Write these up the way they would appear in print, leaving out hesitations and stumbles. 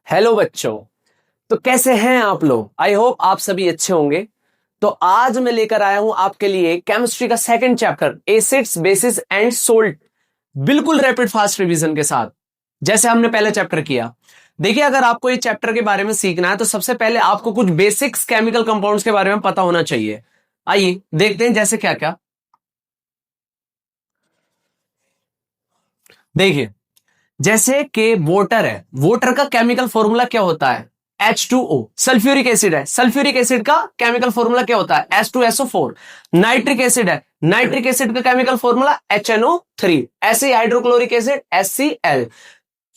Hello बच्चों। तो कैसे हैं आप लोग? आई होप आप सभी अच्छे होंगे। तो आज मैं लेकर आया हूं आपके लिए केमिस्ट्री का second chapter acids bases and salt, बिल्कुल रैपिड फास्ट रिवीजन के साथ, जैसे हमने पहले चैप्टर किया। देखिए, अगर आपको इस चैप्टर के बारे में सीखना है तो सबसे पहले आपको कुछ बेसिक्स केमिकल कंपाउंड्स के बारे में पता होना चाहिए। आइए देखते हैं जैसे क्या क्या। देखिए, जैसे कि वाटर है, वाटर का केमिकल फॉर्मूला क्या होता है? H2O। सल्फ्यूरिक एसिड है, सल्फ्यूरिक एसिड का केमिकल फॉर्मूला क्या होता है? H2SO4। नाइट्रिक एसिड है, नाइट्रिक एसिड का केमिकल फॉर्मूला HNO3। ऐसे हाइड्रोक्लोरिक एसिड HCl।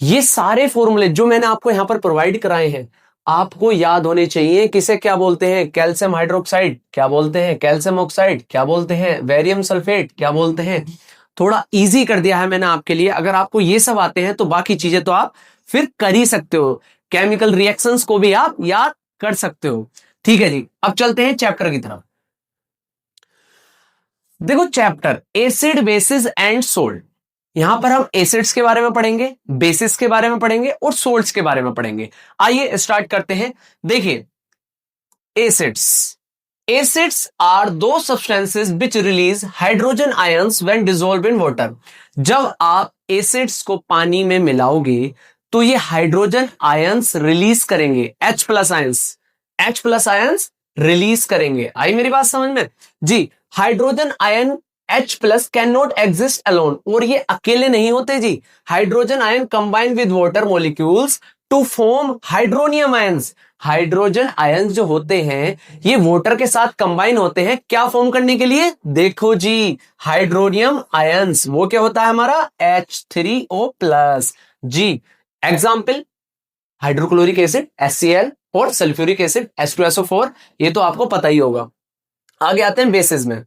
ये सारे फॉर्मूले जो मैंने आपको यहां पर प्रोवाइड कराए हैं आपको याद होने चाहिए। किसे क्या बोलते हैं? कैल्शियम हाइड्रोक्साइड क्या बोलते हैं? कैल्शियम ऑक्साइड क्या बोलते हैं? बेरियम सल्फेट क्या बोलते हैं? थोड़ा इजी कर दिया है मैंने आपके लिए। अगर आपको ये सब आते हैं तो बाकी चीजें तो आप फिर कर ही सकते हो, केमिकल रिएक्शंस को भी आप याद कर सकते हो। ठीक है जी, अब चलते हैं चैप्टर की तरफ। देखो, chapter acid basis and salt. यहां पर हम एसिड्स के बारे में पढ़ेंगे, बेसिस के बारे में पढ़ेंगे और सोल्ट्स के बारे में पढ़ेंगे। आइए स्टार्ट करते हैं। देखिए, acids acids are the substances which release hydrogen ions when dissolve in water. जब आप एसिड्स को पानी में मिलाओगे तो ये हाइड्रोजन आयंस रिलीज करेंगे, एच प्लस आयंस रिलीज करेंगे। आई मेरी बात समझ में जी? Hydrogen ion H plus can not exist alone, और ये अकेले नहीं होते जी। Hydrogen ion combine with water molecules to form hydronium ions. Hydrogen ions जो होते हैं ये वाटर के साथ कंबाइन होते हैं, क्या फॉर्म करने के लिए? देखो जी, हाइड्रोनियम आयंस। वो क्या होता है हमारा? H3O प्लस जी। एग्जाम्पल, हाइड्रोक्लोरिक एसिड HCl और सल्फ्यूरिक एसिड H2SO4। ये तो आपको पता ही होगा। आगे आते हैं बेसिस में।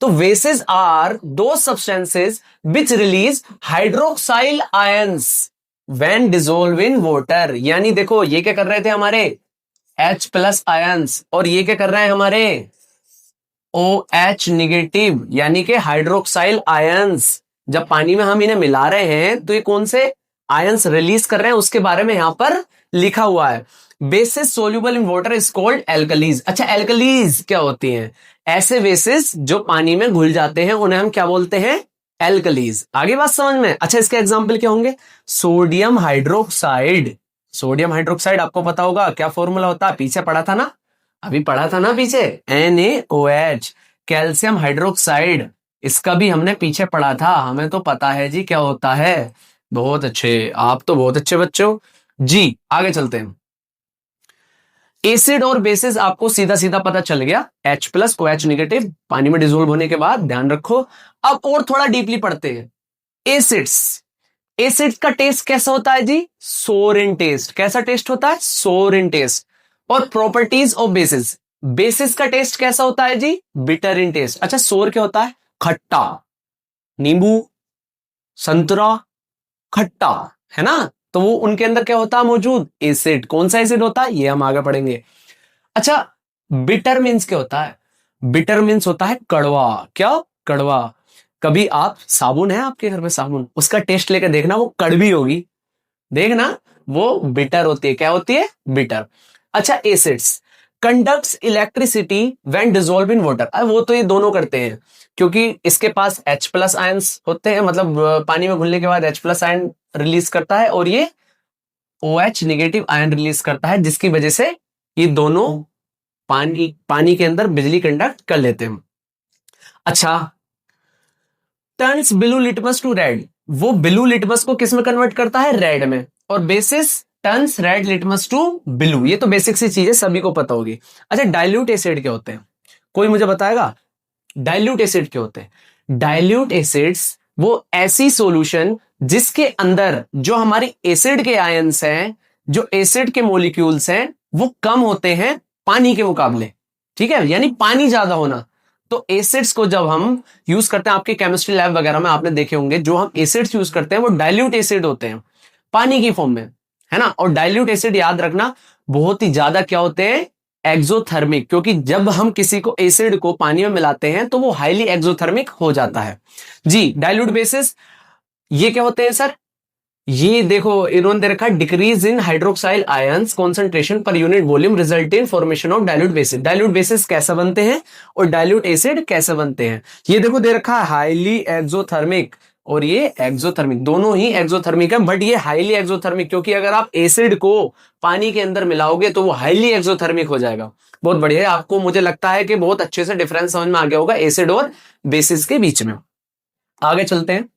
तो basis are the substances which release hydroxyl ions when dissolve in water. यानी देखो, ये क्या कर रहे थे हमारे? H प्लस आयंस, और ये क्या कर रहे हैं हमारे? OH निगेटिव, यानी कि हाइड्रोक्साइल आयंस। जब पानी में हम इन्हें मिला रहे हैं तो ये कौन से आयंस रिलीज कर रहे हैं उसके बारे में यहां पर लिखा हुआ है। Basis soluble in water is called alkalis. अच्छा, एल्कलीज क्या होती हैं? ऐसे बेसिस जो पानी में घुल जाते हैं उन्हें हम क्या बोलते हैं? एल्कलीज। आगे बात समझ में? अच्छा, इसके एग्जाम्पल क्या होंगे? Sodium hydroxide. सोडियम हाइड्रोक्साइड आपको पता होगा क्या फॉर्मूला होता है? पीछे पढ़ा था ना, अभी पढ़ा था ना पीछे, NaOH। कैल्शियम हाइड्रोक्साइड, इसका भी हमने पीछे पढ़ा था, हमें तो पता है जी क्या होता है। बहुत अच्छे, आप तो बहुत अच्छे बच्चे हो जी। आगे चलते हैं। एसिड और बेसिस आपको सीधा सीधा पता चल गया। H प्लस OH निगेटिव पानी में डिसोल्व होने के बाद, ध्यान रखो। अब और थोड़ा डीपली पढ़ते हैं। एसिड्स, एसिड्स का टेस्ट कैसा होता है जी? सोर इन टेस्ट। कैसा टेस्ट होता है? सोर इन टेस्ट। और प्रॉपर्टीज ऑफ बेसिस, बेसिस का टेस्ट कैसा होता है जी? Bitter in test. अच्छा, सोर क्या होता है? खट्टा। नींबू, संतरा, खट्टा, है ना? तो वो उनके अंदर क्या होता है मौजूद? एसिड। कौन सा एसिड होता है ये हम आगे पढ़ेंगे। अच्छा, बिटर मीन्स क्या होता है? बिटर मीन्स होता है कड़वा। क्या? कड़वा। कभी आप, साबुन है आपके घर में साबुन, उसका टेस्ट लेकर देखना, वो कड़वी होगी, देखना, वो बिटर होती है। क्या होती है? बिटर। अच्छा, acids conducts electricity when dissolve in water. वो तो ये दोनों करते हैं, क्योंकि इसके पास H प्लस आयंस होते हैं, मतलब पानी में घुलने के बाद H प्लस आयन रिलीज करता है, और ये OH निगेटिव आयन रिलीज करता है, जिसकी वजह से ये दोनों पानी के अंदर बिजली कंडक्ट कर लेते हैं। अच्छा, turns blue litmus to red. वो ब्लू लिटमस को किस में कन्वर्ट करता है? रेड में। और basis turns red litmus to blue. ये तो बेसिक सी चीजें सभी को पता होगी। अच्छा, डाइल्यूट एसिड क्या होते हैं? कोई मुझे बताएगा डाइल्यूट एसिड क्या होते हैं? डाइल्यूट एसिड्स वो ऐसी सॉल्यूशन जिसके अंदर जो हमारी एसिड के आयंस हैं, जो एसिड के मॉलिक्यूल्स हैं, वो कम होते हैं पानी के मुकाबले। ठीक है, यानी पानी ज्यादा होना। तो एसिड्स को जब हम यूज करते हैं, आपके केमिस्ट्री लैब वगैरह में आपने देखे होंगे, जो हम एसिड्स यूज करते हैं वो डाइल्यूट एसिड होते हैं, पानी की फॉर्म में, है ना? और डाइल्यूट एसिड याद रखना बहुत ही ज्यादा क्या होते हैं? एक्सोथर्मिक। क्योंकि जब हम किसी को एसिड को पानी में मिलाते हैं तो वो हाईली एक्सोथर्मिक हो जाता है जी। डाइल्यूट बेसिस ये क्या होते हैं सर? ये देखो इन्होंने दे रखा decrease in hydroxyl ions concentration per unit volume result in formation of dilute basis. Dilute basis कैसे बनते हैं और डाइल्यूट एसिड कैसे बनते हैं, ये देखो दे रखा है हाईली एक्सोथर्मिक और ये एक्सोथर्मिक, दोनों ही एक्सोथर्मिक है, बट ये हाईली एक्सोथर्मिक क्योंकि अगर आप एसिड को पानी के अंदर मिलाओगे तो वो हाईली एक्सोथर्मिक हो जाएगा। बहुत बढ़िया है, आपको मुझे लगता है कि बहुत अच्छे से डिफरेंस समझ में आ गया होगा एसिड और बेसिस के बीच में। आगे चलते हैं,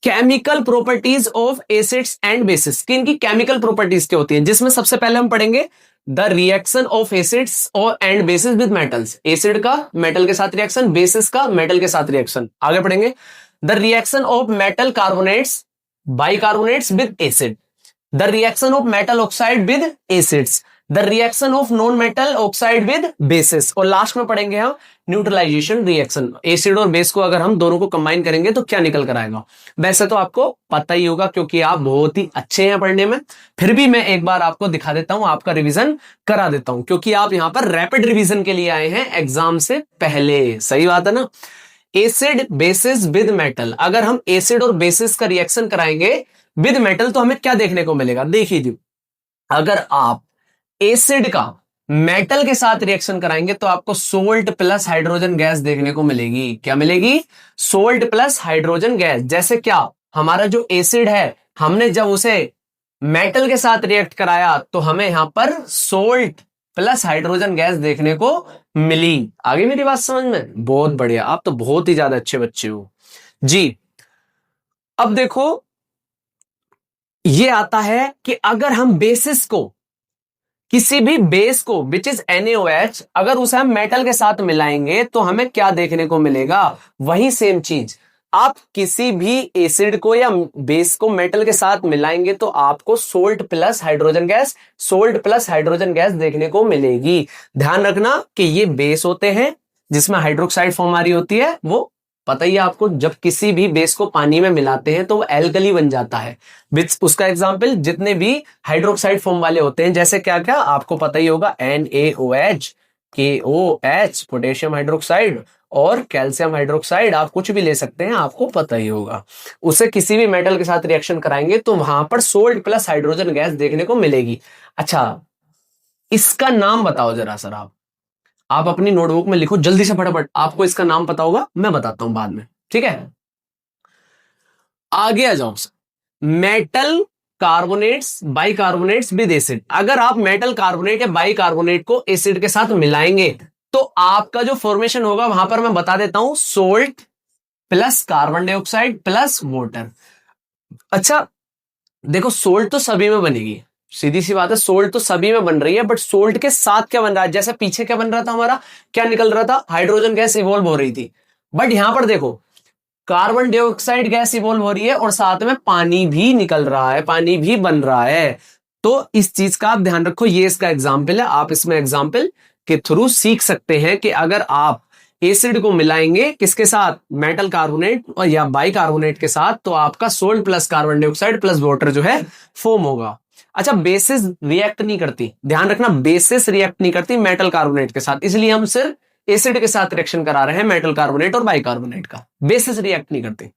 chemical properties of acids and bases, कि इनकी केमिकल प्रॉपर्टीज क्या होती हैं, जिसमें सबसे पहले हम पढ़ेंगे द रिएक्शन ऑफ एसिड्स और and bases with metals. Acid का मेटल के साथ रिएक्शन, बेसिस का मेटल के साथ रिएक्शन। आगे पढ़ेंगे the reaction of metal carbonates bicarbonates with acid, the reaction of metal oxide with acids, the reaction of non metal oxide with basis, और last में पढ़ेंगे हम न्यूट्रलाइजेशन रिएक्शन। एसिड और बेस को अगर हम दोनों को कंबाइन करेंगे तो क्या निकल कर आएगा। वैसे तो आपको पता ही होगा क्योंकि आप बहुत ही अच्छे हैं पढ़ने में, फिर भी मैं एक बार आपको दिखा देता हूं, आपका रिवीजन करा देता हूं क्योंकि आप यहां पर रैपिड रिवीजन के लिए आए हैं एग्जाम से पहले। सही बात है ना। एसिड बेसिस विद मेटल, अगर हम एसिड और बेसिस का रिएक्शन कराएंगे विद मेटल तो हमें क्या देखने को मिलेगा, देख लीजिए। अगर आप एसिड का मेटल के साथ रिएक्शन कराएंगे तो आपको सोल्ट प्लस हाइड्रोजन गैस देखने को मिलेगी। क्या मिलेगी, सोल्ट प्लस हाइड्रोजन गैस। जैसे क्या, हमारा जो एसिड है हमने जब उसे मेटल के साथ रिएक्ट कराया तो हमें यहां पर सोल्ट प्लस हाइड्रोजन गैस देखने को मिली। आगे मेरी बात समझ में, बहुत बढ़िया, आप तो बहुत ही ज्यादा अच्छे बच्चे हो जी। अब देखो ये आता है कि अगर हम बेसिस को, किसी भी बेस को विच इज NaOH, अगर उसे हम मेटल के साथ मिलाएंगे तो हमें क्या देखने को मिलेगा, वही सेम चीज। आप किसी भी एसिड को या बेस को मेटल के साथ मिलाएंगे तो आपको salt plus hydrogen gas, salt plus hydrogen gas देखने को मिलेगी। ध्यान रखना कि ये बेस होते हैं जिसमें हाइड्रोक्साइड फॉर्म आ रही होती है, वो पता ही है आपको, जब किसी भी बेस को पानी में मिलाते हैं तो वो एल्कली बन जाता है। विच उसका एग्जांपल जितने भी हाइड्रोक्साइड फॉर्म वाले होते हैं, जैसे क्या क्या आपको पता ही होगा, NaOH, KOH पोटेशियम हाइड्रोक्साइड और कैल्शियम हाइड्रोक्साइड, आप कुछ भी ले सकते हैं, आपको पता ही होगा। उसे किसी भी मेटल के साथ रिएक्शन कराएंगे तो वहां पर सोल्ट प्लस हाइड्रोजन गैस देखने को मिलेगी। अच्छा इसका नाम बताओ जरा सर, आप अपनी नोटबुक में लिखो जल्दी से फटाफट, आपको इसका नाम पता होगा, मैं बताता हूं बाद में, ठीक है। आगे आ जाओ, metal carbonates bicarbonates with acid. अगर आप मेटल कार्बोनेट या बाइकार्बोनेट को एसिड के साथ मिलाएंगे तो आपका जो फॉर्मेशन होगा वहां पर मैं बता देता हूं, salt plus carbon dioxide plus water. अच्छा देखो सोल्ट तो सभी में बनेगी, सीधी सी बात है, सोल्ट तो सभी में बन रही है, बट सोल्ट के साथ क्या बन रहा है, जैसे पीछे क्या बन रहा था हमारा, क्या निकल रहा था, हाइड्रोजन गैस इवॉल्व हो रही थी। बट यहां पर देखो कार्बन डाइऑक्साइड गैस इवॉल्व हो रही है और साथ में पानी भी निकल रहा है, पानी भी बन रहा है। तो इस चीज का आप ध्यान रखो, ये इसका एग्जाम्पल है, आप इसमें एग्जाम्पल के थ्रू सीख सकते हैं कि अगर आप एसिड को मिलाएंगे किसके साथ, मेटल कार्बोनेट और या बाइकार्बोनेट के साथ, तो आपका salt plus carbon dioxide plus water जो है फॉर्म होगा। अच्छा बेसिस रिएक्ट नहीं करती, ध्यान रखना, बेसिस रिएक्ट नहीं करती मेटल कार्बोनेट के साथ, इसलिए हम सिर्फ एसिड के साथ रिएक्शन करा रहे हैं मेटल कार्बोनेट और बाइकार्बोनेट का, बेसिस रिएक्ट नहीं करती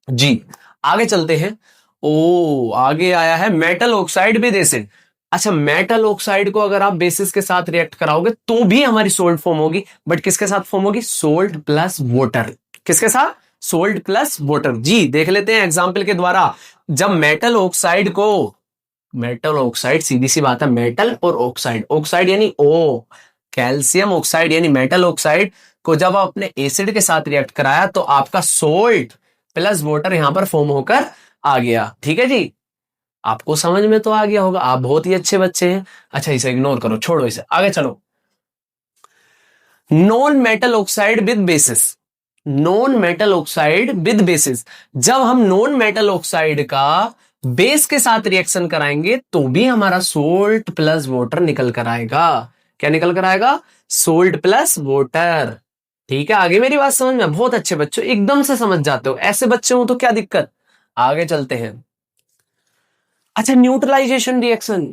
जी। आगे चलते हैं, ओ आगे आया है मेटल ऑक्साइड विद एसिड। अच्छा मेटल ऑक्साइड को अगर आप बेसिस के साथ रिएक्ट कराओगे तो भी हमारी सोल्ट फॉर्म होगी, बट किसके साथ फॉर्म होगी, सोल्ट प्लस वाटर। किसके साथ, सोल्ट प्लस वाटर जी। देख लेते हैं एग्जाम्पल के द्वारा, जब मेटल ऑक्साइड को, मेटल ऑक्साइड सीधी सी बात है, मेटल और ऑक्साइड, ऑक्साइड यानी ओ, कैल्शियम ऑक्साइड यानी मेटल ऑक्साइड को जब आप अपने एसिड के साथ रिएक्ट कराया तो आपका सोल्ट प्लस वाटर यहां पर फॉर्म होकर आ गया। ठीक है जी, आपको समझ में तो आ गया होगा, आप बहुत ही अच्छे बच्चे हैं। अच्छा इसे इग्नोर करो, छोड़ो इसे, आगे चलो। Non metal oxide with basis, non metal oxide with basis, जब हम नॉन मेटल ऑक्साइड का बेस के साथ रिएक्शन कराएंगे तो भी हमारा सोल्ट प्लस वाटर निकल कर आएगा। क्या निकल कर आएगा, सोल्ट प्लस वाटर। ठीक है, आगे मेरी बात समझ में, बहुत अच्छे बच्चों, एकदम से समझ जाते हो, ऐसे बच्चे हो तो क्या दिक्कत। आगे चलते हैं। अच्छा न्यूट्रलाइजेशन रिएक्शन,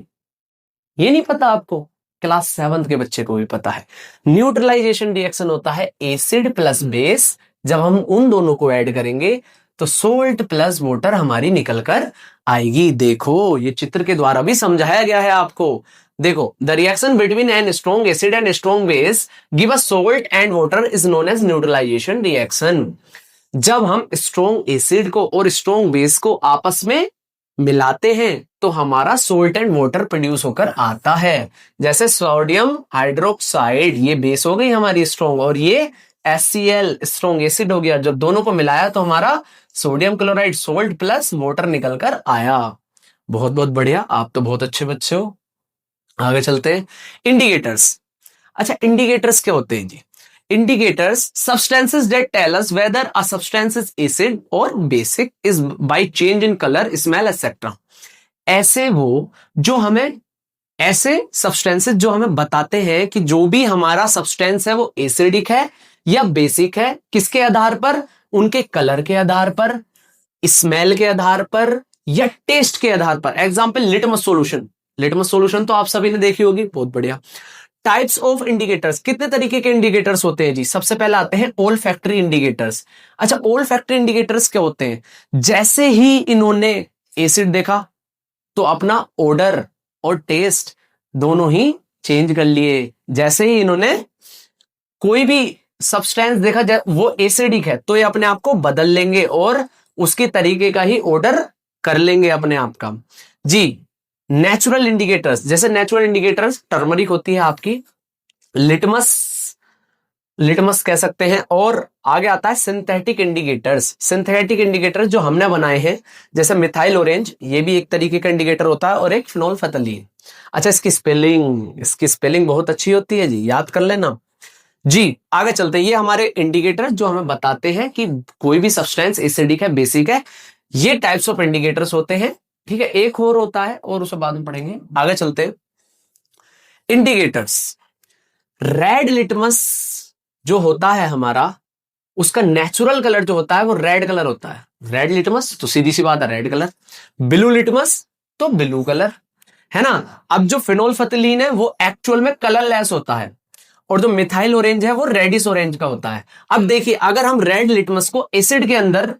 ये नहीं पता आपको, क्लास 7th के बच्चे को भी पता है। न्यूट्रलाइजेशन रिएक्शन होता है एसिड प्लस बेस, जब हम उन दोनों को ऐड करेंगे तो सोल्ट प्लस वाटर हमारी निकल कर आएगी। देखो ये चित्र के द्वारा भी समझाया गया है आपको। देखो, the reaction between an strong acid and strong base give us salt and water is known as neutralization reaction. जब हम स्ट्रॉन्ग एसिड को और स्ट्रॉन्ग बेस को आपस में मिलाते हैं तो हमारा सोल्ट एंड वाटर प्रोड्यूस होकर आता है। जैसे सोडियम हाइड्रोक्साइड, ये बेस हो गई हमारी स्ट्रॉन्ग, और ये HCl स्ट्रॉन्ग एसिड हो गया। जब दोनों को मिलाया तो हमारा sodium chloride salt plus water निकल कर आया। बहुत बहुत बढ़िया, आप तो बहुत अच्छे बच्चे हो। आगे चलते हैं। इंडिकेटर्स। अच्छा, इंडिकेटर्स क्या होते हैं जी? Indicators, substances that tell us whether a substance is acid or basic is by change in color, smell, etc. ऐसे वो जो हमें ऐसे सब्सटेंसेस जो हमें बताते हैं कि जो भी हमारा सब्सटेंस है वो एसिडिक है या बेसिक है। किसके आधार पर? उनके कलर के आधार पर, स्मेल के आधार पर, या टेस्ट के आधार पर। Example, litmus solution. Litmus solution तो आप सभी ने देखी होगी। बहुत बढ़िया। टाइप्स ऑफ इंडिकेटर्स, कितने तरीके के इंडिकेटर्स होते हैं जी? सबसे पहले आते हैं ओल्फैक्टरी इंडिकेटर्स। अच्छा, ओल्फैक्टरी इंडिकेटर्स क्या होते हैं? जैसे ही इन्होंने एसिड देखा तो अपना ओडर और टेस्ट दोनों ही चेंज कर लिए। जैसे ही इन्होंने कोई भी सब्सटेंस देखा वो एसिडिक है तो ये अपने आप को बदल लेंगे और उसके तरीके का ही ऑर्डर कर लेंगे अपने आप का जी। नेचुरल इंडिकेटर्स, जैसे नेचुरल इंडिकेटर्स टर्मरिक होती है आपकी, लिटमस, लिटमस कह सकते हैं। और आगे आता है सिंथेटिक इंडिकेटर्स। सिंथेटिक इंडिकेटर्स जो हमने बनाए हैं, जैसे मिथाइल ऑरेंज, ये भी एक तरीके का इंडिकेटर होता है, और एक फिनोल्फथलीन। अच्छा, इसकी स्पेलिंग बहुत अच्छी होती है जी, याद कर लेना जी। आगे चलते हैं। ये हमारे इंडिकेटर जो हमें बताते हैं कि कोई भी सब्सटेंस एसिडिक है, बेसिक है। ये टाइप्स ऑफ इंडिकेटर्स होते हैं। ठीक है, एक और होता है और उसे बाद में पढ़ेंगे। आगे चलते हैं। इंडिकेटर्स, रेड लिटमस जो होता है हमारा, उसका नेचुरल कलर जो होता है वो रेड कलर होता है। रेड लिटमस तो सीधी सी बात है रेड कलर। ब्लू लिटमस तो ब्लू कलर, है ना। अब जो फिनोल्फथलीन है वो एक्चुअल में कलरलेस होता है, और जो मिथाइल ऑरेंज है वो रेडिश ऑरेंज का होता है। अब देखिए, अगर हम रेड लिटमस को एसिड के अंदर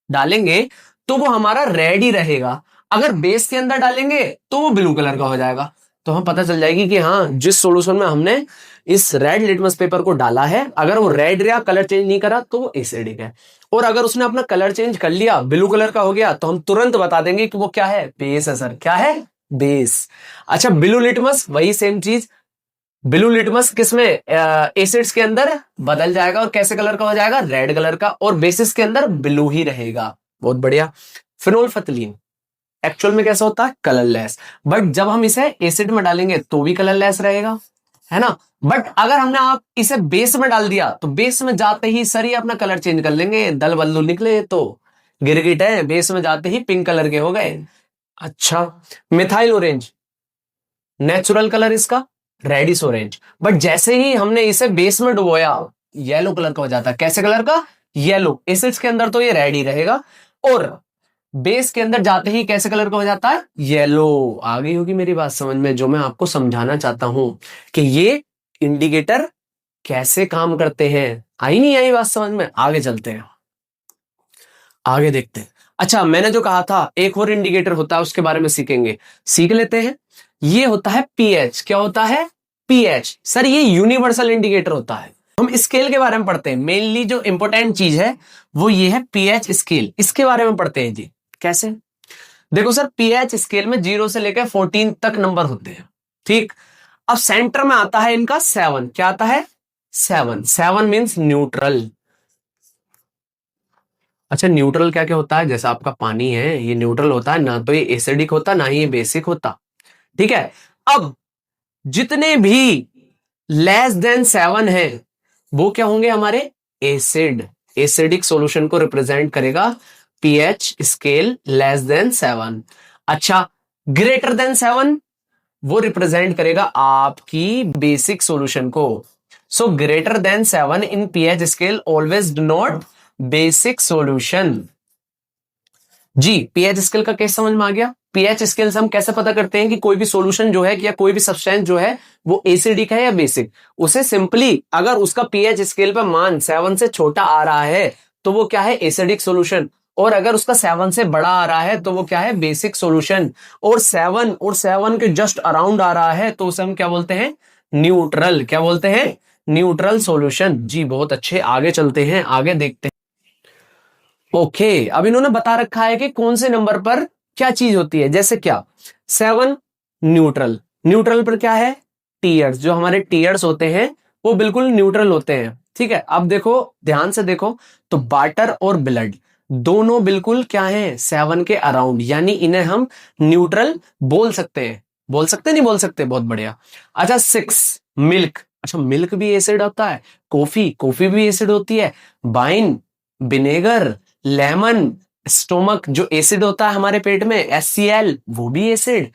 डालेंगे तो वो हमारा रेड ही रहेगा, अगर बेस के अंदर डालेंगे तो वो ब्लू कलर का हो जाएगा। तो हम पता चल जाएगी कि हाँ, जिस सॉल्यूशन में हमने इस रेड लिटमस पेपर को डाला है, अगर वो रेड या कलर चेंज नहीं करा तो वो एसिडिक है, और अगर उसने अपना कलर चेंज कर लिया, ब्लू कलर का हो गया, तो हम तुरंत बता देंगे कि वो क्या है, बेस है सर। क्या है? बेस। अच्छा, ब्लू लिटमस वही सेम चीज। ब्लू लिटमस किसमें? एसिड्स के अंदर बदल जाएगा और कैसे कलर का हो जाएगा? रेड कलर का, और बेसिस के अंदर ब्लू ही रहेगा। बहुत बढ़िया। फिनोल्फथलीन एक्चुअल में कैसा होता है? कलरलेस, बट जब हम इसे एसिड में डालेंगे तो भी कलरलेस रहेगा, है ना। बट अगर हमने आप इसे बेस में डाल दिया तो बेस में जाते ही सर ही अपना कलर चेंज कर लेंगे। दल बल्लू निकले तो गिरगिट है, बेस में जाते ही पिंक कलर के हो गए। अच्छा, मिथाइल ऑरेंज, नेचुरल कलर इसका रेडिश ऑरेंज, बट जैसे ही हमने इसे बेस में डुबोया येलो कलर का हो जाता है। कैसे कलर का? येलो। एसिड्स के अंदर तो ये रेड ही रहेगा, और बेस के अंदर जाते ही कैसे कलर का हो जाता है? येलो। आ गई होगी मेरी बात समझ में, जो मैं आपको समझाना चाहता हूं कि ये इंडिकेटर कैसे काम करते हैं। आई नहीं आई बात समझ में? आगे चलते हैं, आगे देखते हैं। अच्छा, मैंने जो कहा था एक और इंडिकेटर होता है, उसके बारे में सीखेंगे, सीख लेते हैं। ये होता है पीएच। क्या होता है? पीएच। सर ये यूनिवर्सल इंडिकेटर होता है। हम स्केल के बारे में पढ़ते हैं, मेनली जो इंपॉर्टेंट चीज है वो ये है पीएच स्केल। इसके बारे में पढ़ते हैं जी। कैसे? देखो सर, पीएच स्केल में 0 से लेकर 14 तक नंबर होते हैं, ठीक। अब सेंटर में आता है इनका 7। क्या आता है? 7। 7 मीन्स न्यूट्रल। अच्छा, न्यूट्रल क्या क्या होता है? जैसा आपका पानी है, ये न्यूट्रल होता है, ना तो ये एसिडिक होता ना ही ये बेसिक होता, ठीक है। अब जितने भी लेस देन 7 है वो क्या होंगे? हमारे एसिड। एसिडिक सॉल्यूशन को रिप्रेजेंट करेगा पीएच स्केल लेस देन 7। अच्छा, ग्रेटर देन 7 वो रिप्रेजेंट करेगा आपकी बेसिक सॉल्यूशन को। So greater than 7 in pH scale always denote basic solution जी। पीएच स्केल का कैसे समझ में आ गया? पीएच स्केल से हम कैसे पता करते हैं कि कोई भी सॉल्यूशन जो है या कोई भी सब्सटेंस जो है वो एसिडिक है या बेसिक? उसे सिंपली अगर उसका पीएच स्केल पर मान 7 से छोटा आ रहा है तो वो क्या है? Acidic solution. और अगर उसका 7 से बड़ा आ रहा है तो वो क्या है, बेसिक सॉल्यूशन। और 7 के जस्ट अराउंड आ रहा है तो उसे हम क्या बोलते हैं, न्यूट्रल। क्या बोलते हैं, न्यूट्रल सॉल्यूशन। जी बहुत अच्छे, आगे चलते हैं, आगे देखते हैं। ओके, अब इन्होंने बता रखा है कि कौन से नंबर पर क्या चीज होती है। जैसे क्या, 7 न्यूट्रल, न्यूट्रल पर क्या है, टीयर्स। जो हमारे टीयर्स होते हैं वो बिल्कुल न्यूट्रल होते हैं। ठीक है, अब देखो ध्यान से देखो, तो वाटर और ब्लड दोनों बिल्कुल क्या है, 7 के अराउंड, यानी इन्हें हम न्यूट्रल बोल सकते हैं। बोल सकते नहीं बोल सकते, बहुत बढ़िया। अच्छा 6 मिल्क, अच्छा मिल्क भी एसिड होता है, कॉफी भी एसिड होती है, वाइन, विनेगर, लेमन, स्टोमक जो एसिड होता है हमारे पेट में, HCl वो भी एसिड,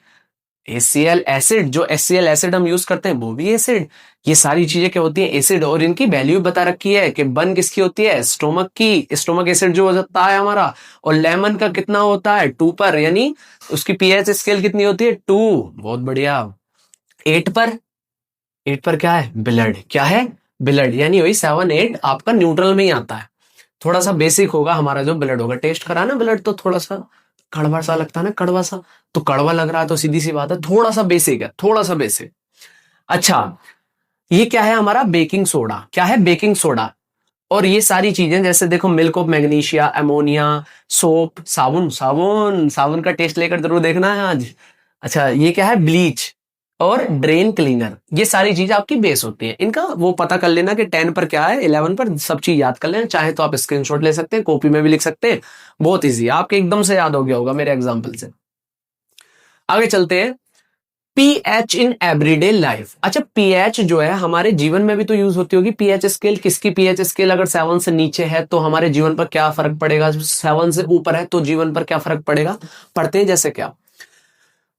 HCl एसिड, जो HCl एसिड हम यूज करते हैं वो भी एसिड। ये सारी चीजें क्या होती हैं, एसिड। और इनकी वैल्यू बता रखी है कि बन किसकी होती है, स्टोमक की, स्टोमक एसिड जो होता है हमारा। और लेमन का कितना होता है, 2 पर, यानी उसकी पीएच स्केल कितनी होती है, 2। बहुत बढ़िया। 8 पर, 8 पर क्या है, ब्लड। क्या है, ब्लड, यानी वही 7 8 आपका न्यूट्रल में ही आता है। थोड़ा सा बेसिक होगा हमारा जो ब्लड होगा, टेस्ट करा ना ब्लड तो थोड़ा सा कड़वा सा लगता है ना, कड़वा सा, तो कड़वा लग रहा है तो सीधी सी बात है थोड़ा सा बेसिक है, थोड़ा सा बेसिक। अच्छा, ये क्या है हमारा, बेकिंग सोडा। क्या है, बेकिंग सोडा। और ये सारी चीजें जैसे देखो, milk of magnesia, ammonia, soap, साबुन, साबुन साबुन का टेस्ट लेकर जरूर देखना है आज। अच्छा, ये क्या है, ब्लीच और ड्रेन क्लीनर। ये सारी चीज आपकी बेस होती है। इनका वो पता कर लेना कि 10 पर क्या है, 11 पर सब चीज याद कर लेना। चाहे तो आप स्क्रीनशॉट ले सकते हैं, कॉपी में भी लिख सकते हैं, बहुत इजी, आपके एकदम से याद हो गया होगा मेरे एग्जाम्पल से। आगे चलते हैं, पीएच इन एवरीडे लाइफ। अच्छा, पीएच जो है हमारे जीवन में भी तो यूज होती होगी। पीएच स्केल किसकी, पीएच स्केल अगर 7 से नीचे है तो हमारे जीवन पर क्या फर्क पड़ेगा, 7 से ऊपर है तो जीवन पर क्या फर्क पड़ेगा, पढ़ते हैं। जैसे क्या,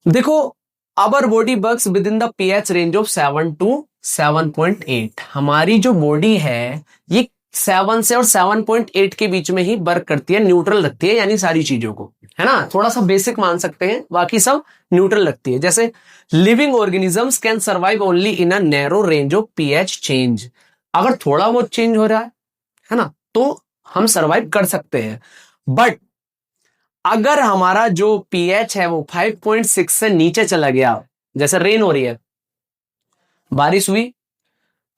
देखो, our body works within the pH range of 7 to 7.8। हमारी जो बॉडी है ये 7 से और 7.8 के बीच में ही वर्क करती है, न्यूट्रल रखती है, यानी सारी चीजों को, है ना। थोड़ा सा बेसिक मान सकते हैं, बाकी सब न्यूट्रल रखती है। जैसे living organisms can survive only in a narrow range of pH change. अगर थोड़ा बहुत चेंज हो रहा है ना, तो हम सर्वाइव कर सकते हैं। बट अगर हमारा जो पीएच है वो 5.6 से नीचे चला गया, जैसे रेन हो रही है, बारिश हुई,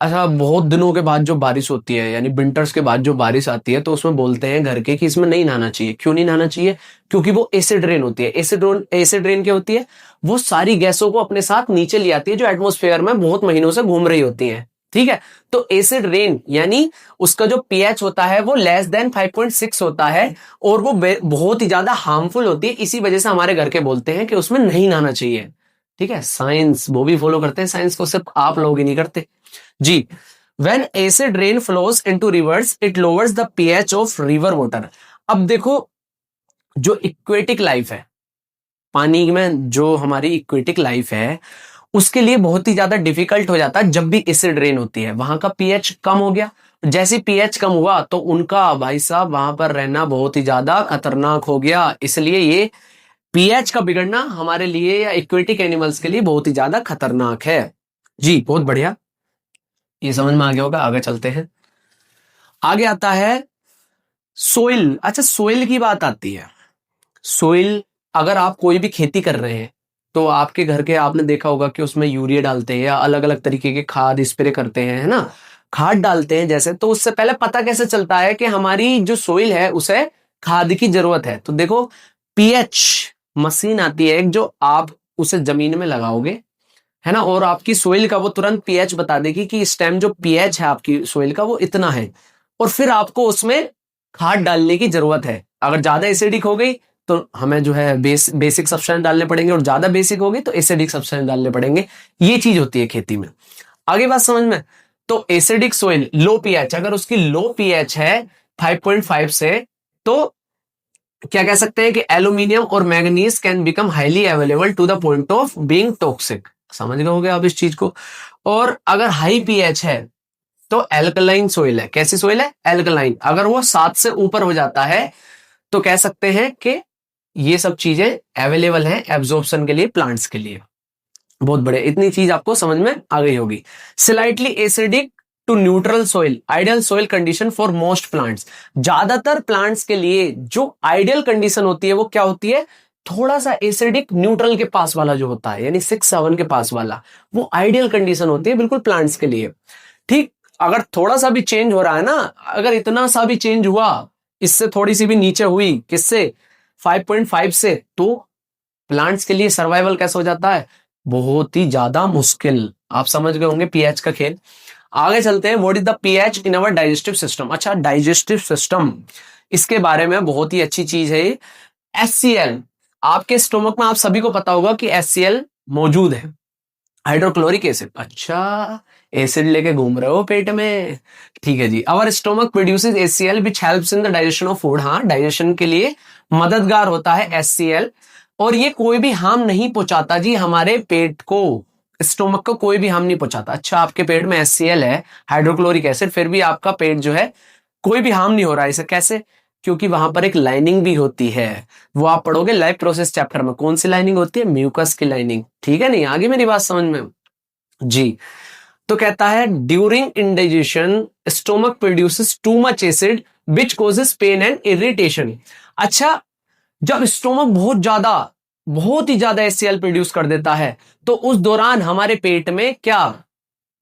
अच्छा बहुत दिनों के बाद जो बारिश होती है, यानी विंटर्स के बाद जो बारिश आती है, तो उसमें बोलते हैं घर के कि इसमें नहीं नहाना चाहिए। क्यों नहीं नहाना चाहिए, क्योंकि वो एसिड रेन होती है। एसिड रेन क्या होती है, वो सारी गैसों को अपने साथ नीचे ले आती है जो एटमॉस्फेयर में बहुत महीनों से घूम रही होती हैं। ठीक है, तो एसिड रेन यानी उसका जो पीएच होता है वो लेस देन 5.6 होता है, और वो बहुत ही ज्यादा हार्मफुल होती है। इसी वजह से हमारे घर के बोलते हैं कि उसमें नहीं नहाना चाहिए। ठीक है, साइंस वो भी फॉलो करते हैं, साइंस को सिर्फ आप लोग ही नहीं करते जी। When acid rain flows into rivers, it lowers the pH of river water। अब देखो, जो इक्वेटिक लाइफ है, पानी में जो हमारी इक्वेटिक लाइफ है, उसके लिए बहुत ही ज्यादा डिफिकल्ट हो जाता है जब भी एसिड रेन होती है। वहां का पीएच कम हो गया, जैसे पीएच कम हुआ तो उनका भाई साहब वहां पर रहना बहुत ही ज्यादा खतरनाक हो गया। इसलिए ये पीएच का बिगड़ना हमारे लिए या इक्वेटिक एनिमल्स के लिए बहुत ही ज्यादा खतरनाक है। जी बहुत बढ़िया, ये समझ में आ गया होगा। आगे चलते हैं, आगे आता है सोइल। अच्छा, सोइल की बात आती है। सोइल, अगर आप कोई भी खेती कर रहे हैं तो आपके घर के, आपने देखा होगा कि उसमें यूरिया डालते हैं या अलग अलग तरीके के खाद स्प्रे करते हैं, है ना, खाद डालते हैं जैसे। तो उससे पहले पता कैसे चलता है कि हमारी जो सोइल है उसे खाद की जरूरत है। तो देखो, पीएच मशीन आती है एक, जो आप उसे जमीन में लगाओगे, है ना, और आपकी सोइल का वो तुरंत पीएच बता देगी कि इस टाइम जो पीएच है आपकी सोइल का वो इतना है, और फिर आपको उसमें खाद डालने की जरूरत है। अगर ज्यादा एसिडिक हो गई तो हमें जो है बेसिक सब्सटेंस डालने पड़ेंगे, और ज्यादा बेसिक हो गई तो एसिडिक सब्सटेंस डालने पड़ेंगे। ये चीज होती है खेती में। आगे बात समझ में, तो एसिडिक सोइल, लो पीएच, अगर उसकी लो पीएच है 5.5 से, तो क्या कह सकते हैं कि एल्यूमिनियम और manganese can become highly available to the point of being toxic. समझ गए होंगे आप इस चीज को। और अगर हाई पीएच है तो एल्कलाइन सोइल है। कैसी सोइल है, एल्कलाइन। अगर वो 7 से ऊपर हो जाता है तो कह सकते हैं कि ये सब चीजें अवेलेबल हैं एब्जॉर्प्शन के लिए, प्लांट्स के लिए। बहुत बड़े, इतनी चीज आपको समझ में आ गई होगी। Slightly acidic to neutral soil, ideal soil condition for most plants. ज्यादातर प्लांट्स के लिए जो आइडियल कंडीशन होती है वो क्या होती है, थोड़ा सा एसिडिक न्यूट्रल के पास वाला जो होता है, यानी 6-7 के पास वाला, वो आइडियल कंडीशन होती है बिल्कुल प्लांट्स के लिए। ठीक, अगर थोड़ा सा भी चेंज हो रहा है ना, अगर इतना सा भी चेंज हुआ, इससे थोड़ी सी भी नीचे हुई, किससे, 5.5 से, तो प्लांट्स के लिए सर्वाइवल कैसा हो जाता है, बहुत ही ज्यादा मुश्किल। आप समझ गए होंगे पीएच का खेल। आगे चलते हैं, what is the pH in our digestive system. अच्छा, डाइजेस्टिव सिस्टम, इसके बारे में बहुत ही अच्छी चीज है। HCl, आपके स्टोमक में आप सभी को पता होगा कि HCl मौजूद है, हाइड्रोक्लोरिक एसिड। अच्छा, एसिड लेके घूम रहे हो पेट में, ठीक है जी। Our stomach produces HCl which helps in the digestion of food. हाँ, डाइजेशन के लिए मददगार होता है HCl, और ये कोई भी हार्म नहीं पहुंचाता जी हमारे पेट को, स्टोमक को कोई भी हार्म नहीं पहुंचाता। अच्छा, आपके पेट में HCl है, हाइड्रोक्लोरिक एसिड, फिर भी आपका पेट जो है कोई भी हार्म नहीं हो रहा है। इसे कैसे, क्योंकि वहां पर एक लाइनिंग भी होती है, वो आप पढ़ोगे लाइफ प्रोसेस चैप्टर में। कौन सी लाइनिंग होती है, म्यूकस की लाइनिंग, ठीक है नहीं, आगे मेरी बात समझ में जी। तो कहता है during indigestion stomach produces too much acid which causes pain and irritation. अच्छा, जब स्टोमक बहुत ही ज्यादा HCl प्रोड्यूस कर देता है, तो उस दौरान हमारे पेट में क्या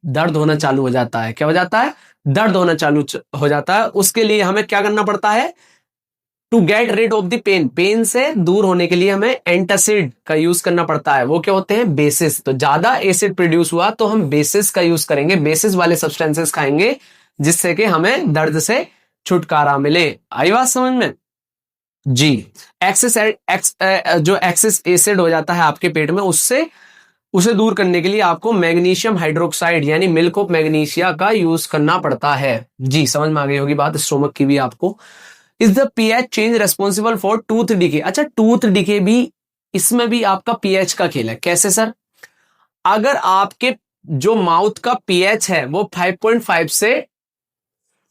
दर्द होना चालू हो जाता है, क्या हो जाता है, दर्द होना चालू हो जाता है। उसके लिए हमें क्या करना पड़ता है, to get rid of the pain, pain से दूर होने के लिए हमें एंटासिड का यूज करना पड़ता है। वो क्या होते हैं, बेसिस। तो ज्यादा एसिड प्रोड्यूस हुआ तो हम बेसिस का यूज करेंगे, बेसिस वाले सब्सटेंसेस खाएंगे, जिससे कि हमें दर्द से छुटकारा मिले। आई बात समझ में जी। जो एक्सेस एसिड हो जाता है आपके पेट में, उसे दूर करने के लिए आपको मैग्नीशियम हाइड्रोक्साइड यानी मिल्क ऑफ मैग्नीशिया का यूज करना पड़ता है जी। समझ में आ गई होगी बात, स्टोमक की भी आपको। Is the pH change responsible for tooth decay. अच्छा, टूथ डिके भी, इसमें भी आपका पीएच का खेल है। कैसे सर, अगर आपके जो माउथ का पीएच है वो 5.5 से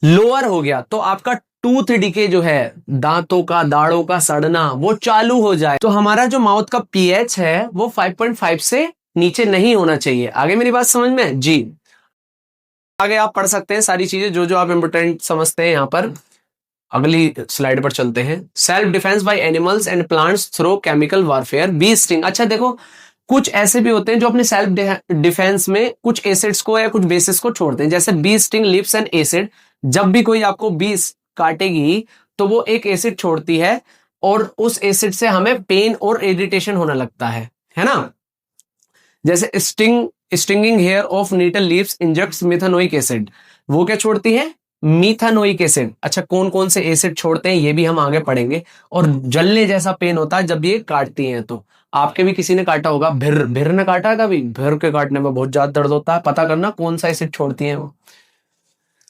लोअर हो गया, तो आपका टूथ डिके जो है, दांतों का, दाढ़ों का सड़ना, वो चालू हो जाए। तो हमारा जो माउथ का पीएच है वो 5.5 से नीचे नहीं होना चाहिए। आगे मेरी बात समझ में जी। आगे आप पढ़ सकते हैं सारी चीजें जो जो आप इंपोर्टेंट समझते हैं यहाँ पर। अगली स्लाइड पर चलते हैं। Self defence by animals and plants through chemical warfare, bee sting. अच्छा देखो, कुछ ऐसे भी होते हैं जो अपने सेल्फ डिफेंस में कुछ एसिड्स को या कुछ बेसिस को छोड़ते हैं, जैसे bee sting leaves an acid. जब भी कोई आपको बीस काटेगी तो वो एक एसिड छोड़ती है, और उस एसिड से हमें पेन और इरिटेशन होने लगता है ना। जैसे stinging hair of nettle leaves injects methanoic acid, वो क्या छोड़ती है, मीथानोइक एसिड। अच्छा, कौन कौन से एसिड छोड़ते हैं ये भी हम आगे पढ़ेंगे। और जलने जैसा पेन होता है जब ये काटती हैं। तो आपके भी किसी ने काटा होगा, भिर ने काटा है कभी, भिर के काटने में बहुत ज्यादा दर्द होता है। पता करना कौन सा एसिड छोड़ती है वो।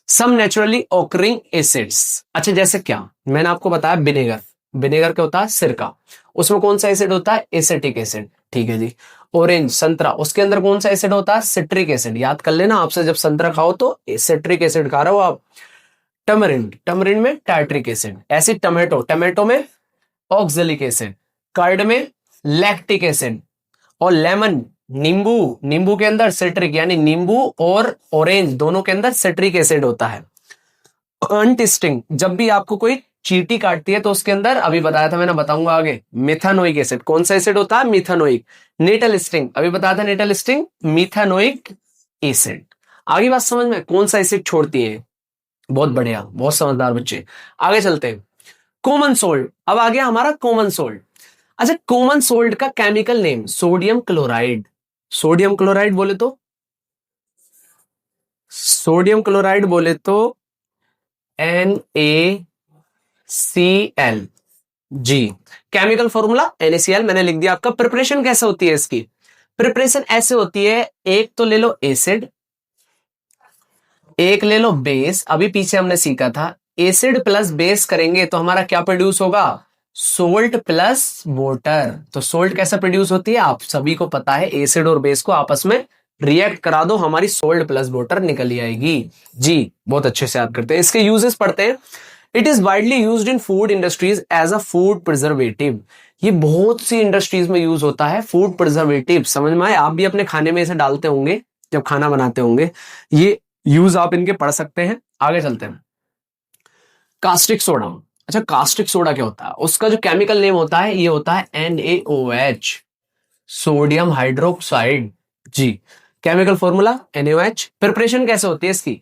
सम नेचुरली ऑकरिंग एसिड्स। अच्छा, जैसे क्या, मैंने आपको बताया विनेगर, विनेगर क्या होता है, सिरका, उसमें कौन सा एसिड होता है, एसिटिक एसिड, ठीक है जी। ऑरेंज, संतरा, उसके अंदर कौन सा एसिड होता है, सिट्रिक एसिड। याद कर लेना आपसे, जब संतरा खाओ तो सिट्रिक एसिड खा रहे हो आप। टमरिंड, टमरिंड में टार्ट्रिक एसिड। ऐसे टमेटो, टमेटो में ऑक्जेलिक एसिड। कर्ड में लैक्टिक एसिड। और लेमन, नींबू, नींबू के अंदर सिट्रिक, यानी नींबू और ऑरेंज दोनों के अंदर सिट्रिक एसिड होता है। अंटिस्टिंग, जब भी आपको कोई चींटी काटती है तो उसके अंदर, अभी बताया था मैंने, बताऊंगा आगे, मिथानोइक एसिड। कौन सा एसिड होता है, मिथानोइक। नेटल स्टिंग, अभी बताया था नेटल स्टिंग, मिथानोइक एसिड। आगे बात समझ में, कौन सा एसिड छोड़ती है। बहुत बढ़िया, बहुत समझदार बच्चे। आगे चलते हैं। कॉमन सोल्ट, अब आ गया हमारा कॉमन सोल्ट। अच्छा, कॉमन सोल्ट का chemical name sodium chloride. Sodium chloride बोले तो, सोडियम क्लोराइड बोले तो NaCl जी। केमिकल फॉर्मूला NaCl मैंने लिख दिया आपका। प्रिपरेशन कैसे होती है इसकी, प्रिपरेशन ऐसे होती है, एक तो ले लो एसिड, एक ले लो बेस। अभी पीछे हमने सीखा था एसिड प्लस बेस करेंगे तो हमारा क्या प्रोड्यूस होगा, सोल्ट प्लस वाटर। तो सोल्ट कैसे प्रोड्यूस होती है, आप सभी को पता है, एसिड और बेस को आपस में रिएक्ट करा दो, हमारी सोल्ट प्लस वाटर निकल आएगी जी। बहुत अच्छे से याद करते हैं। इसके यूजेस पढ़ते हैं। It is widely used in food industries as a food preservative. ये बहुत सी इंडस्ट्रीज में यूज होता है, फूड प्रिजर्वेटिव। समझ में आए, आप भी अपने खाने में इसे डालते होंगे जब खाना बनाते होंगे। ये यूज आप इनके पढ़ सकते हैं। आगे चलते हैं। Caustic soda. अच्छा, कास्टिक सोडा क्या होता है? उसका जो केमिकल नेम होता है ये होता है NaOH, सोडियम हाइड्रोक्साइड। जी, केमिकल फॉर्मूला NaOH। प्रिपरेशन कैसे होती है इसकी?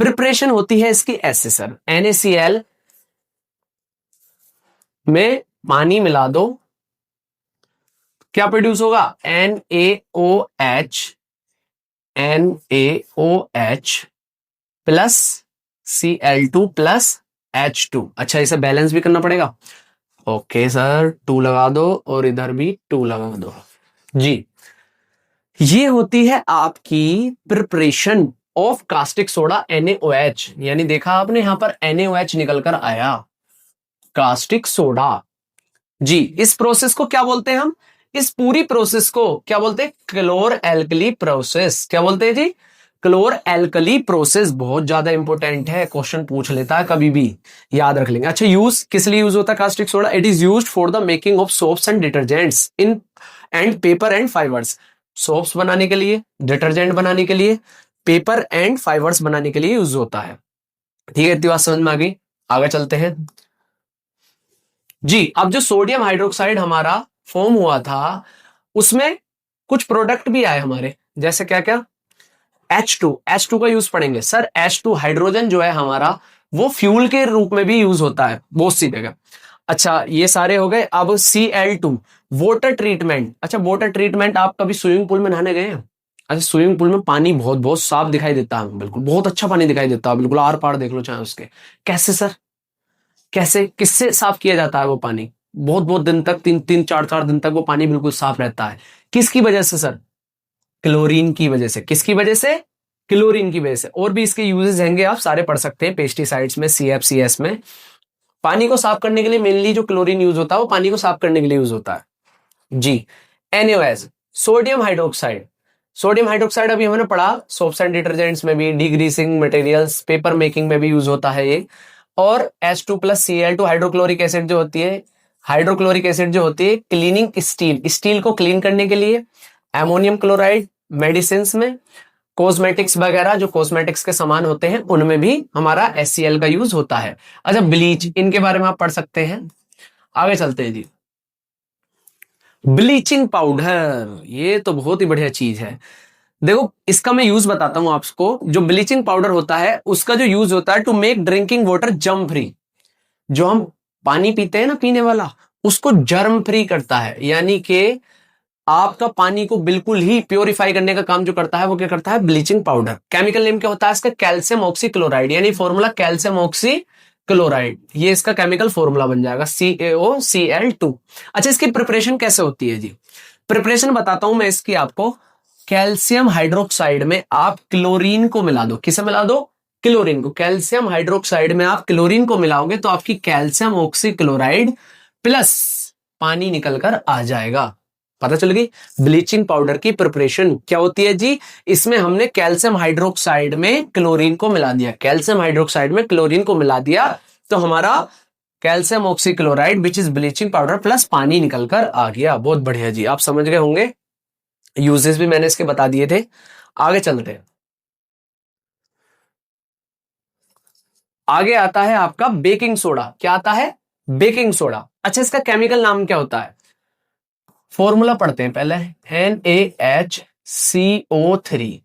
प्रिपरेशन होती है इसकी ऐसे सर, NaCl में पानी मिला दो, क्या प्रोड्यूस होगा? NaOH, NaOH plus Cl2 plus H2। अच्छा, इसे बैलेंस भी करना पड़ेगा। ओके सर, 2 लगा दो और इधर भी 2 लगा दो। जी, ये होती है आपकी preparation of caustic soda NaOH। यानी देखा आपने यहां पर NaOH निकल कर आया, कास्टिक सोडा। जी, इस प्रोसेस को क्या बोलते हैं हम? इस पूरी प्रोसेस को क्या बोलते हैं? क्लोर एल्कली प्रोसेस। क्या बोलते हैं जी? क्लोर एल्कली प्रोसेस। बहुत ज्यादा इंपॉर्टेंट है, क्वेश्चन पूछ लेता है कभी भी, याद रख लेंगे। अच्छा, यूज किस लिए यूज होता है caustic soda? It is used for the making of soaps and detergents in and paper and fibres. Soaps बनाने के लिए, डिटर्जेंट बनाने के लिए, पेपर एंड फाइबर्स बनाने के लिए यूज होता है। ठीक है, इतनी बात समझ में आ गई। आगे चलते हैं जी। अब जो सोडियम हाइड्रोक्साइड हमारा फॉर्म हुआ था, उसमें कुछ प्रोडक्ट भी आए हमारे, जैसे क्या क्या? H2 का यूज पढ़ेंगे सर। H2 हाइड्रोजन जो है हमारा, वो फ्यूल के रूप में भी यूज होता है बहुत सी जगह। अच्छा, ये सारे हो गए। अब Cl2 वाटर ट्रीटमेंट। अच्छा, वाटर ट्रीटमेंट, आप कभी स्विमिंग पूल में नहाने गए हैं? अच्छा, स्विमिंग पूल में पानी बहुत बहुत साफ दिखाई देता है, बिल्कुल बहुत अच्छा पानी दिखाई देता है, बिल्कुल आर पार देख लो चाहे उसके। कैसे सर? कैसे, किससे साफ किया जाता है वो पानी? बहुत बहुत दिन तक, 3-4 दिन तक वो पानी बिल्कुल साफ रहता है। किसकी वजह से सर? क्लोरीन की वजह से। किसकी वजह से? क्लोरीन की वजह से। और भी इसके यूजेस हैंगे, आप सारे पढ़ सकते हैं पेस्टिसाइड्स में, CFCS में। पानी को साफ करने के लिए मेनली जो क्लोरीन यूज होता है वो पानी को साफ करने के लिए यूज होता है जी। NaOH, sodium hydroxide. Sodium hydroxide अभी हमने पढ़ा, सोप्स एंड डिटर्जेंट्स में भी, डिग्रीसिंग मटेरियल्स, पेपर मेकिंग में भी यूज होता है ये। और H2 plus Cl2 hydrochloric acid जो होती है, हाइड्रोक्लोरिक एसिड जो होती है क्लीनिंग स्टील, स्टील को क्लीन करने के लिए। अमोनियम क्लोराइड मेडिसिन में, कॉस्मेटिक्स वगैरह जो कॉस्मेटिक्स के सामान होते हैं उनमें भी हमारा HCl का यूज होता है। अच्छा, ब्लीच, इनके बारे में आप पढ़ सकते हैं। आगे चलते हैं जी। ब्लीचिंग पाउडर, ये तो बहुत ही बढ़िया चीज है। देखो, इसका मैं यूज बताता हूं आपको। जो ब्लीचिंग पाउडर होता है उसका जो यूज होता है to make drinking water germ free. जो हम पानी पीते हैं ना, पीने वाला, उसको जर्म फ्री करता है। यानी कि आपका पानी को बिल्कुल ही प्योरीफाई करने का काम जो करता है वो क्या करता है? Bleaching powder. केमिकल नेम क्या होता है इसका? Calcium oxychloride. यानी फॉर्मूला कैल्शियम ऑक्सीक्लोराइड, ये इसका केमिकल फॉर्मूला बन जाएगा CaOCl2। अच्छा, इसकी प्रिपरेशन कैसे होती है जी? प्रिपरेशन बताता हूं मैं इसकी आपको। कैल्शियम हाइड्रोक्साइड में आप क्लोरीन को मिला दो। किसे मिला दो? क्लोरीन को। कैल्शियम हाइड्रोक्साइड में आप क्लोरीन को मिलाओगे तो आपकी कैल्शियम ऑक्सीक्लोराइड प्लस पानी निकलकर आ जाएगा। पता चल गई? ब्लीचिंग पाउडर की प्रिपरेशन क्या होती है जी? इसमें हमने कैल्शियम हाइड्रोक्साइड में क्लोरीन को मिला दिया, कैल्शियम हाइड्रोक्साइड में क्लोरीन को मिला दिया, तो हमारा calcium oxychloride which is bleaching powder plus पानी निकलकर आ गया। बहुत बढ़िया जी, आप समझ गए होंगे। यूजेस भी मैंने इसके बता दिए थे। आगे चलते हैं। आगे आता है आपका बेकिंग सोडा। क्या आता है? Baking soda. अच्छा, इसका केमिकल नाम क्या होता है? फॉर्मूला पढ़ते हैं पहले। NaHCO3,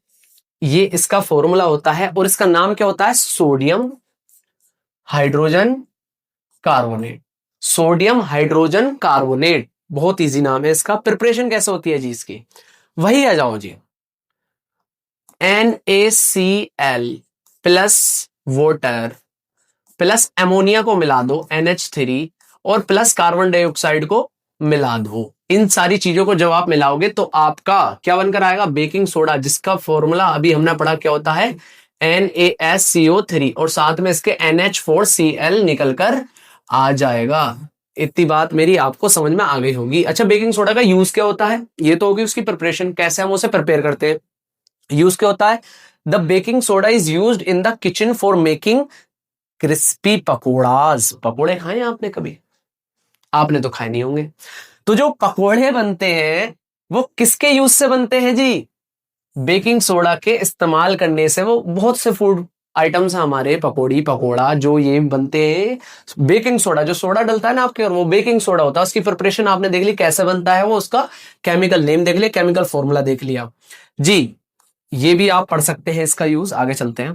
ये इसका फॉर्मूला होता है। और इसका नाम क्या होता है? Sodium hydrogen carbonate. Sodium hydrogen carbonate, बहुत इजी नाम है इसका। प्रिपरेशन कैसे होती है जी इसकी? वही आ जाओ जी। NaCl plus water plus ammonia को मिला दो, NH3, और प्लस कार्बन डाइऑक्साइड को मिला दो। इन सारी चीजों को जब आप मिलाओगे तो आपका क्या बनकर आएगा? बेकिंग सोडा, जिसका फॉर्मूला अभी हमने पढ़ा क्या होता है? NaSCO3, और साथ में इसके NH4Cl निकलकर आ जाएगा। इतनी बात मेरी आपको समझ में आ गई होगी। अच्छा, बेकिंग सोडा का यूज क्या होता है? ये तो होगी उसकी प्रिपरेशन, कैसे हम उसे प्रिपेयर करते हैं। यूज क्या होता है? The baking soda is used in the kitchen for making crispy pakoras. पकोड़े खाए आपने कभी? आपने तो खाए नहीं होंगे। तो जो पकोड़े बनते हैं वो किसके यूज से बनते हैं जी? बेकिंग सोडा के इस्तेमाल करने से वो बहुत से फूड आइटम्स हमारे पकौड़ी पकौड़ा जो ये बनते हैं बेकिंग सोडा जो सोडा डलता है ना आपके और वो बेकिंग सोडा होता है उसकी प्रिपरेशन आपने देख ली कैसे बनता है वो उसका केमिकल नेम देख लिया केमिकल फॉर्मूला देख लिया जी ये भी आप पढ़ सकते हैं इसका यूज आगे चलते हैं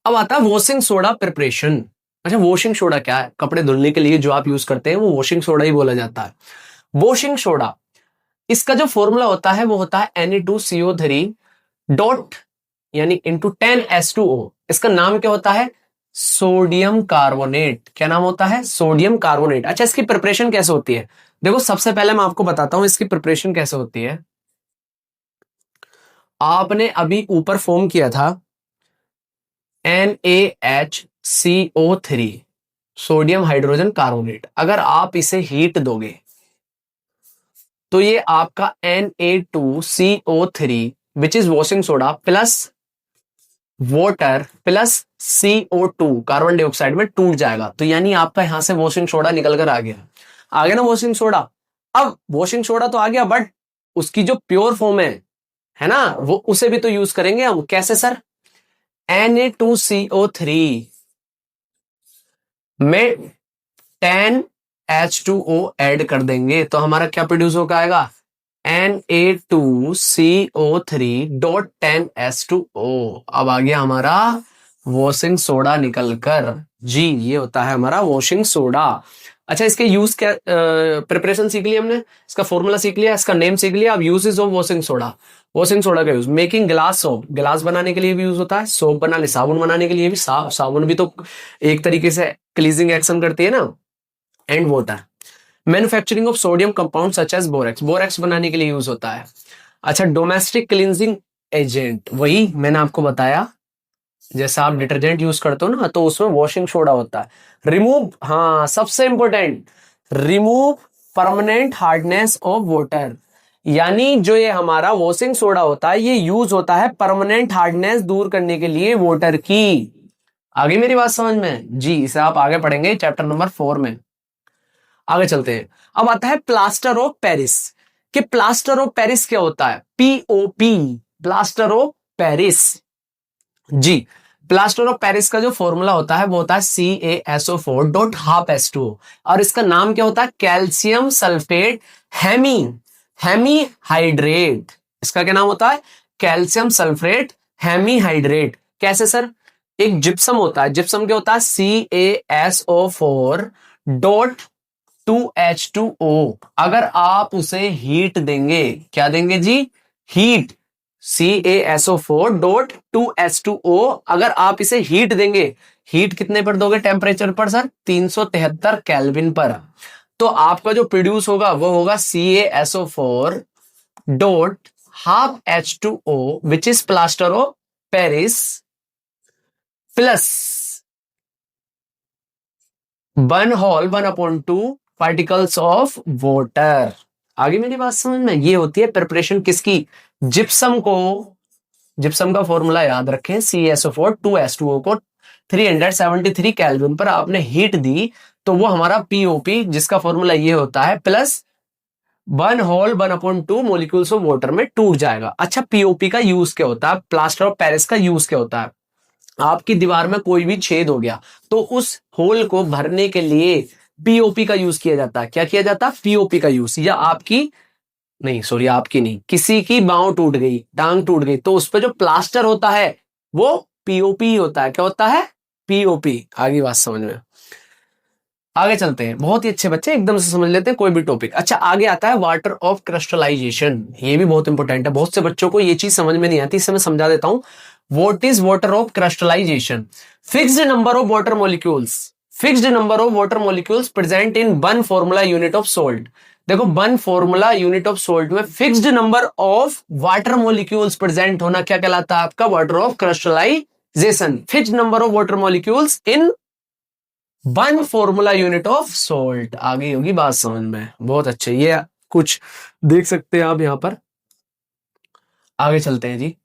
अब आता है वॉशिंग सोडा प्रिपरेशन अच्छा वॉशिंग सोडा क्या है कपड़े धुलने के लिए जो आप यूज करते हैं वो वॉशिंग सोडा ही बोला जाता है वॉशिंग सोडा इसका जो फॉर्मूला होता है वो होता है Na2CO3 डॉट यानी इंटू 10H2O इसका नाम क्या होता है सोडियम कार्बोनेट क्या नाम होता है सोडियम कार्बोनेट अच्छा इसकी प्रिपरेशन कैसे होती है देखो सबसे पहले मैं आपको बताता हूं इसकी प्रिपरेशन कैसे होती है आपने अभी ऊपर फॉर्म किया था NaHCO3 सोडियम हाइड्रोजन कार्बोनेट अगर आप इसे हीट दोगे तो ये आपका Na2CO3 which is washing soda plus water plus CO2 carbon dioxide में टूट जाएगा तो यानी आपका यहां से वॉशिंग सोडा निकल कर आ गया ना वॉशिंग सोडा अब वॉशिंग सोडा तो आ गया बट उसकी जो प्योर फॉर्म है ना वो उसे भी तो यूज करेंगे हम कैसे सर Na2CO3 में 10H2O ऐड कर देंगे तो हमारा क्या प्रोड्यूस होकर आएगा Na2CO3.10H2O अब आ गया हमारा वॉशिंग सोडा निकलकर जी ये होता है हमारा वॉशिंग सोडा अच्छा इसके यूज क्या प्रिपरेशन सीख लिया हमने इसका फॉर्मूला सीख लिया इसका नेम सीख लिया अब यूजेस ऑफ वॉशिंग सोडा का यूज मेकिंग ग्लास सोप गिलास बनाने के लिए भी यूज होता है सोप बनाने साबुन बनाने के लिए भी साबुन भी तो एक तरीके से क्लीजिंग एक्शन करती है ना and water manufacturing of sodium compound such as borax बनाने के लिए यूज होता है अच्छा डोमेस्टिक क्लींजिंग एजेंट वही मैंने आपको बताया जैसा आप डिटर्जेंट यूज करते हो ना तो उसमें वॉशिंग सोडा होता है रिमूव हाँ सबसे important remove permanent hardness of water यानी जो ये हमारा वॉशिंग सोडा होता है ये यूज होता है परमानेंट हार्डनेस दूर करने के लिए वाटर की आगे मेरी बात समझ में जी इसे आप आगे पढ़ेंगे चैप्टर नंबर 4 में आगे चलते हैं अब आता है प्लास्टर ऑफ पेरिस कि प्लास्टर ऑफ पेरिस क्या होता है POP प्लास्टर ऑफ पेरिस जी प्लास्टर ऑफ पेरिस का जो फॉर्मूला होता है वो होता है CaSO4.12H2O और इसका नाम क्या होता है कैल्शियम सल्फेट हेमी हाइड्रेट इसका क्या नाम होता है कैल्शियम सल्फेट हेमी हाइड्रेट कैसे सर एक जिप्सम होता है जिप्सम क्या होता है CaSO4.2H2O अगर आप उसे हीट देंगे क्या देंगे जी हीट CaSO4.2H2O अगर आप इसे हीट देंगे हीट कितने पर दोगे टेम्परेचर पर सर 373 केल्विन पर तो आपका जो प्रोड्यूस होगा वो होगा CaSO4.12H2O which is plaster of Paris plus 1/2 particles of water आगे मेरी बात समझ में ये होती है प्रिपरेशन किसकी जिप्सम का फॉर्मूला याद रखें CaSO4.2H2O को 373 केल्विन पर आपने हीट दी तो वो हमारा POP जिसका फॉर्मूला ये होता है प्लस 1/2 मॉलिक्यूल्स ऑफ वाटर में टूट जाएगा अच्छा POP का यूज क्या होता है प्लास्टर ऑफ पेरिस का यूज क्या होता है आपकी दीवार में कोई भी छेद हो गया तो उस होल को भरने के लिए POP का यूज किया जाता है क्या किया जाता है POP का यूज या आपकी किसी की बांह टूट गई टांग टूट गई तो उस पर जो प्लास्टर होता है वो POP होता है क्या होता है POP आगे बात समझ में आगे चलते हैं बहुत ही अच्छे बच्चे एकदम से समझ लेते हैं कोई भी टॉपिक अच्छा आगे आता है वाटर ऑफ क्रिस्टलाइजेशन ये भी बहुत इंपॉर्टेंट है बहुत से बच्चों को ये चीज समझ में नहीं आती इससे मैं समझा देता हूं what is water of crystallization fixed number of water molecules present in 1 formula unit of salt देखो 1 फॉर्मूला यूनिट ऑफ सॉल्ट में fixed number of water molecules present होना क्या कहलाता है आपका water of crystallization fixed number of water molecules in 1 formula unit of salt आगे होगी बात समझ में बहुत अच्छे ये कुछ देख सकते हैं आप यहां पर आगे चलते हैं जी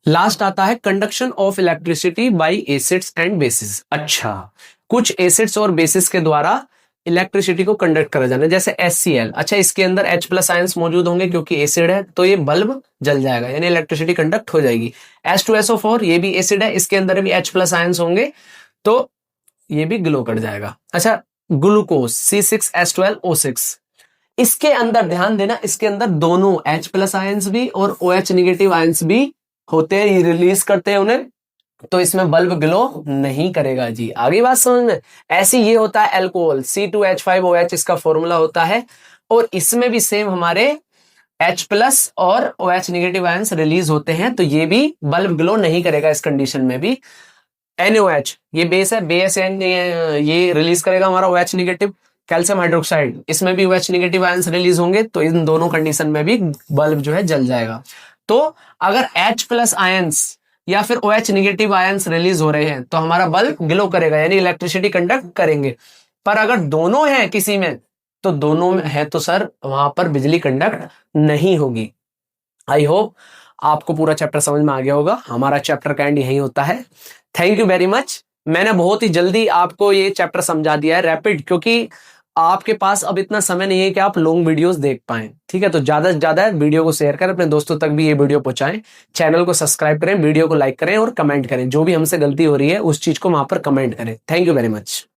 लास्ट आता है conduction of electricity bye acids and bases अच्छा कुछ एसिड्स और बेसिस के द्वारा इलेक्ट्रिसिटी को कंडक्ट करा जाना, जैसे HCl। अच्छा, इसके अंदर H प्लस आयंस मौजूद होंगे क्योंकि एसिड है, तो ये बल्ब जल जाएगा, यानी इलेक्ट्रिसिटी कंडक्ट हो जाएगी। H2SO4 ये भी एसिड है, इसके अंदर भी H प्लस आयंस होंगे, तो ये भी ग्लो कर जाएगा। अच्छा, ग्लूकोज C6H12O6, इसके अंदर ध्यान देना, इसके अंदर दोनों H प्लस आयंस भी और OH निगेटिव आयंस भी होते हैं, ये रिलीज करते हैं उन्हें, तो इसमें बल्ब ग्लो नहीं करेगा जी। आगे बात समझ में? ऐसी ये होता है अल्कोहल C2H5OH, इसका फॉर्मूला होता है, और इसमें भी सेम हमारे H प्लस और OH निगेटिव आयंस रिलीज होते हैं, तो ये भी बल्ब ग्लो नहीं करेगा इस कंडीशन में भी। NaOH ये बेस है, BaSN ये रिलीज करेगा हमारा OH निगेटिव। कैल्शियम हाइड्रोक्साइड, इसमें भी OH निगेटिव आयंस रिलीज होंगे, तो इन दोनों कंडीशन में भी बल्ब जो है जल जाएगा। तो अगर H प्लस आयंस या फिर OH निगेटिव आयंस रिलीज हो रहे हैं तो हमारा बल्ब ग्लो करेगा, यानी इलेक्ट्रिसिटी कंडक्ट करेंगे। पर अगर दोनों हैं किसी में, तो दोनों में है तो सर वहां पर बिजली कंडक्ट नहीं होगी। आई होप आपको पूरा चैप्टर समझ में आ गया होगा। हमारा चैप्टर का एंड यही होता है। Thank you very much. मैंने बहुत ही जल्दी आपको ये चैप्टर समझा दिया है रैपिड, क्योंकि आपके पास अब इतना समय नहीं है कि आप लॉन्ग वीडियोस देख पाएं। ठीक है, तो ज्यादा से ज्यादा वीडियो को शेयर करें, अपने दोस्तों तक भी ये वीडियो पहुंचाएं, चैनल को सब्सक्राइब करें, वीडियो को लाइक करें और कमेंट करें। जो भी हमसे गलती हो रही है उस चीज को वहां पर कमेंट करें। Thank you very much.